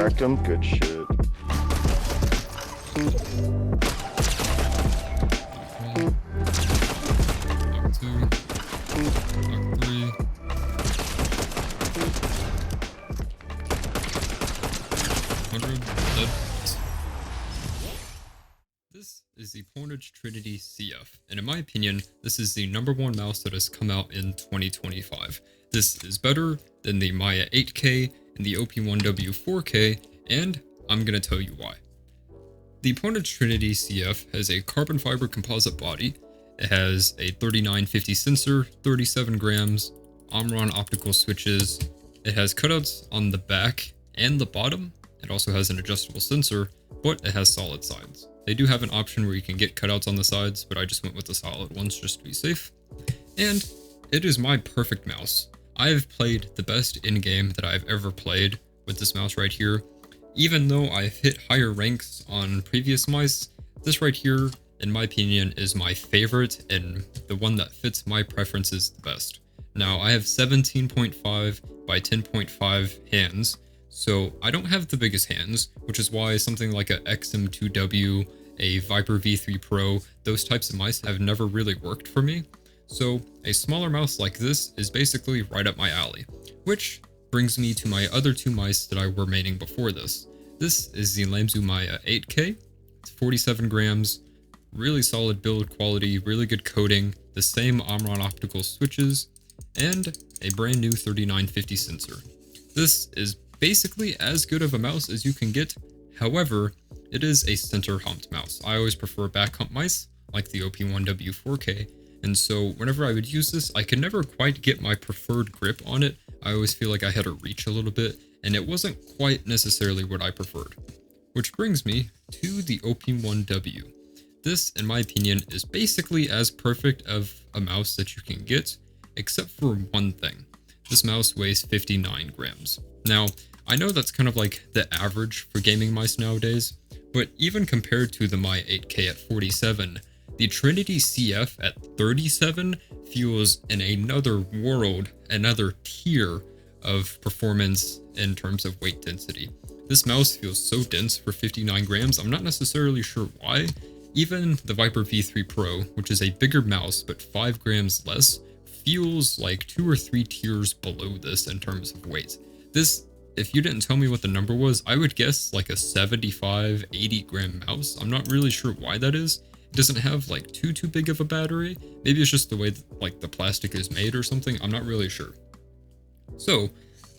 cracked him. Good shit. Knock 2. Knock 3. 100. Dead. This is the Trinity CF, and in my opinion, this is the #1 mouse that has come out in 2025. This is better than the Maya 8K and the OP1W 4K, and I'm gonna tell you why. The Trinity CF has a carbon fiber composite body. It has a 3950 sensor, 37 grams, Omron optical switches. It has cutouts on the back and the bottom. It also has an adjustable sensor, but it has solid sides. They do have an option where you can get cutouts on the sides, but I just went with the solid ones just to be safe. And it is my perfect mouse. I have played the best in-game that I've ever played with this mouse right here. Even though I've hit higher ranks on previous mice, this right here, in my opinion, is my favorite and the one that fits my preferences the best. Now, I have 17.5 by 10.5 hands, so I don't have the biggest hands, which is why something like a XM2W, a Viper V3 Pro, those types of mice have never really worked for me. So a smaller mouse like this is basically right up my alley, which brings me to my other two mice that I were maining before this. This is the Lamzu Maya 8K. It's 47 grams, really solid build quality, really good coating, the same Omron optical switches, and a brand new 3950 sensor. This is basically as good of a mouse as you can get. However, it is a center humped mouse. I always prefer back hump mice like the OP1W 4K, and so whenever I would use this, I could never quite get my preferred grip on it. I always feel like I had to reach a little bit, and it wasn't quite necessarily what I preferred. Which brings me to the OP1W. This, in my opinion, is basically as perfect of a mouse that you can get, except for one thing. This mouse weighs 59 grams. Now, I know that's kind of like the average for gaming mice nowadays, but even compared to the Maya 8K at 47, the Trinity CF at 37 feels in another world, another tier of performance in terms of weight density. This mouse feels so dense for 59 grams, I'm not necessarily sure why. Even the Viper V3 Pro, which is a bigger mouse but 5 grams less, feels like 2 or 3 tiers below this in terms of weight. This, if you didn't tell me what the number was, I would guess like a 75, 80 gram mouse. I'm not really sure why that is. It doesn't have like too big of a battery. Maybe it's just the way that, like, the plastic is made or something. I'm not really sure. So,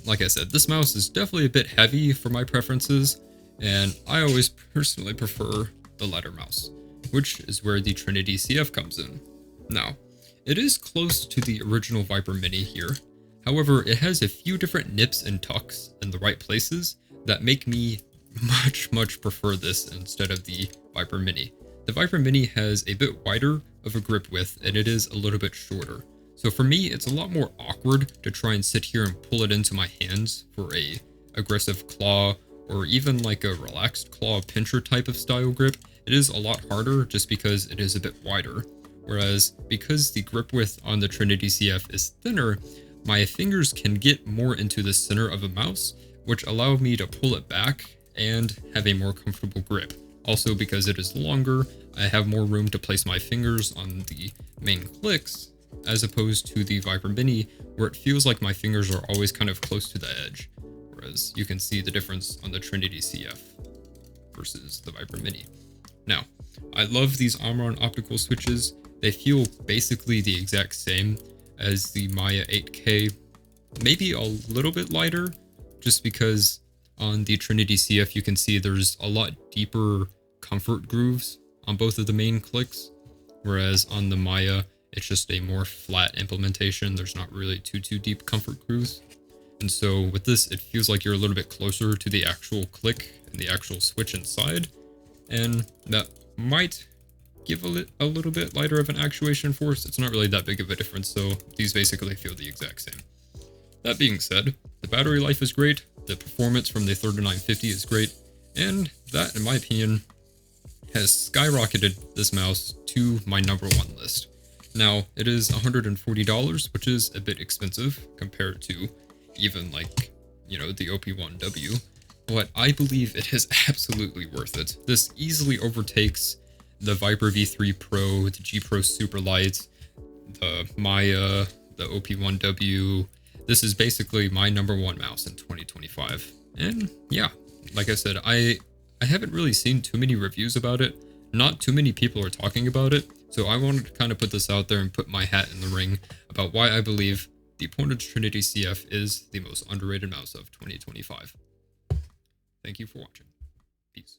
like I said, this mouse is definitely a bit heavy for my preferences, and I always personally prefer the lighter mouse, which is where the Trinity CF comes in. Now, it is close to the original Viper Mini here. However, it has a few different nips and tucks in the right places that make me much prefer this instead of the Viper Mini. The Viper Mini has a bit wider of a grip width, and it is a little bit shorter. So for me, it's a lot more awkward to try and sit here and pull it into my hands for a aggressive claw, or even like a relaxed claw pincher type of style grip. It is a lot harder just because it is a bit wider. Whereas because the grip width on the Trinity CF is thinner, my fingers can get more into the center of a mouse, which allow me to pull it back and have a more comfortable grip. Also, because it is longer, I have more room to place my fingers on the main clicks, as opposed to the Viper Mini, where it feels like my fingers are always kind of close to the edge. Whereas you can see the difference on the Trinity CF versus the Viper Mini. Now, I love these Omron optical switches. They feel basically the exact same as the Maya 8K, maybe a little bit lighter, just because on the Trinity CF you can see there's a lot deeper comfort grooves on both of the main clicks, whereas on the Maya it's just a more flat implementation. There's not really too deep comfort grooves. And so with this, it feels like you're a little bit closer to the actual click and the actual switch inside, and that might give a little bit lighter of an actuation force. It's not really that big of a difference, so these basically feel the exact same. That being said, the battery life is great, the performance from the 3950 is great, and that, in my opinion, has skyrocketed this mouse to my #1 list. Now, it is $140, which is a bit expensive compared to even like, you know, the OP1W, but I believe it is absolutely worth it. This easily overtakes the Viper V3 Pro, the G Pro Superlight, the Maya, the OP1W. This is basically my number one mouse in 2025. And yeah, like I said, I haven't really seen too many reviews about it. Not too many people are talking about it. So I wanted to kind of put this out there and put my hat in the ring about why I believe the Portage Trinity CF is the most underrated mouse of 2025. Thank you for watching. Peace.